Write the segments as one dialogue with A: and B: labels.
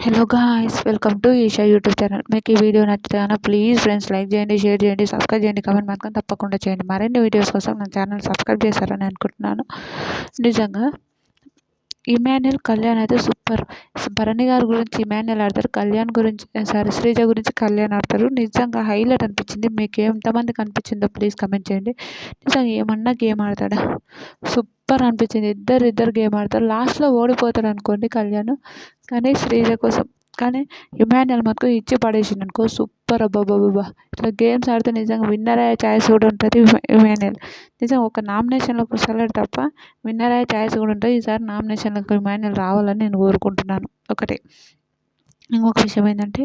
A: Hello guys, welcome to Eesha YouTube channel. మీకు ఈ video నచ్చితే ప్లీజ్ ఫ్రెండ్స్ లైక్ చేయండి, షేర్ చేయండి, సబ్స్క్రైబ్ చేయండి, కామెంట్ మాత్రం తప్పకుండా చేయండి. మరిన్ని వీడియోస్ కోసం నా ఛానల్ సబ్స్క్రైబ్ చేశారని అనుకుంటున్నాను. నిజంగా ఇమాన్యుల్ కళ్యాణ్ అయితే సూపర్. భరణి గారి గురించి ఇమాన్యుల్ ఆడతారు, కళ్యాణ్ గురించి శ్రీజ గురించి కళ్యాణ్ ఆడతారు. నిజంగా హైలైట్ అనిపించింది. మీకు ఎంతమందికి అనిపించిందో ప్లీజ్ కమెంట్ చేయండి. నిజంగా ఏమన్నా గేమ్ ఆడతాడా, సూపర్ అనిపించింది. ఇద్దరు గేమ్ ఆడతారు. లాస్ట్లో ఓడిపోతాడు అనుకోండి కళ్యాణ్, కానీ శ్రీజ కోసం. కానీ ఇమాన్యుల్ మటుకు ఇచ్చి పడేసిండు అనుకో, సూపర్. అబ్బాబ్బాబ్బా, ఇట్లా గేమ్స్ ఆడితే నిజంగా విన్నర్ అయ్యే ఛాయిస్ కూడా ఉంటుంది ఇమాన్యుల్. నిజంగా ఒక నామినేషన్లోకి వస్తలేడు తప్ప విన్నర్ అయ్యే ఛాయిస్ కూడా ఉంటుంది. ఈసారి నామినేషన్లకు ఇమాన్యుల్ రావాలని నేను కోరుకుంటున్నాను. ఒకటి ఇంకొక విషయం ఏంటంటే,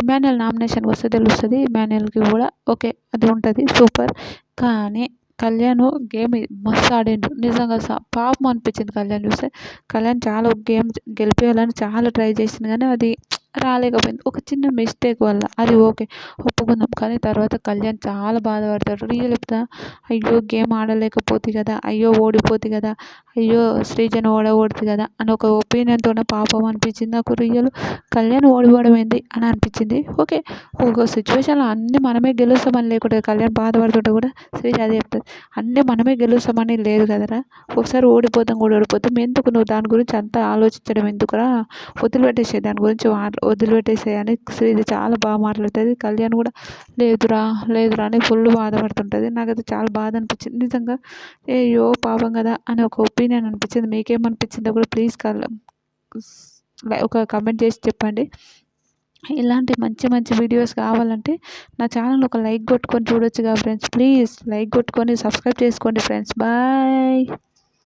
A: ఇమాన్యుల్ నామినేషన్కి వస్తే తెలుస్తుంది. ఇమాన్యుల్కి కూడా ఓకే, అది ఉంటుంది, సూపర్. కానీ కళ్యాణ్ గేమ్ మస్తు ఆడిండు. నిజంగా పాపం అనిపించింది కళ్యాణ్ చూస్తే. కళ్యాణ్ చాలా గేమ్ గెలిపేయాలని చాలా ట్రై చేసింది, కానీ అది రాలేకపోయింది. ఒక చిన్న మిస్టేక్ వల్ల. అది ఓకే, ఒప్పుకుందాం. కానీ తర్వాత కళ్యాణ్ చాలా బాధపడతాడు. రియల్ చెప్తా, అయ్యో గేమ్ ఆడలేకపోతే కదా, అయ్యో ఓడిపోతే కదా, అయ్యో శ్రీజను ఓడగొడుతుంది కదా అని ఒక ఒపీనియన్తోనే పాపం అనిపించింది నాకు. రియల్ కళ్యాణ్ ఓడిపోవడం ఏంది అని అనిపించింది. ఓకే, ఒక సిచ్యువేషన్లో అన్నీ మనమే గెలుస్తామని లేకుంటే కళ్యాణ్ బాధపడుతుంటే కూడా శ్రీజ అదే చెప్తుంది, అన్నీ మనమే గెలుస్తామని లేదు కదరా, ఒకసారి ఓడిపోతాం కూడా ఓడిపోతాం, ఎందుకు నువ్వు దాని గురించి అంతా ఆలోచించడం ఎందుకురా, వదిలిపెట్టేసే, దాని గురించి వదిలిపెట్టేసే అని శ్రీజ చాలా బాగా మాట్లాడుతుంది. కళ్యాణ్ కూడా లేదురా లేదురా అని ఫుల్ బాధపడుతుంటుంది. నాకైతే చాలా బాధ అనిపించింది నిజంగా. అయ్యో పాపం కదా అని ఒక ఒపీనియన్ అనిపించింది. మీకేమనిపించిందో కూడా ప్లీజ్ ఒక కమెంట్ చేసి చెప్పండి. ఇలాంటి మంచి మంచి వీడియోస్ కావాలంటే నా ఛానల్ ఒక లైక్ కొట్టుకొని చూడొచ్చుగా ఫ్రెండ్స్. ప్లీజ్ లైక్ కొట్టుకొని సబ్స్క్రైబ్ చేసుకోండి ఫ్రెండ్స్. బాయ్.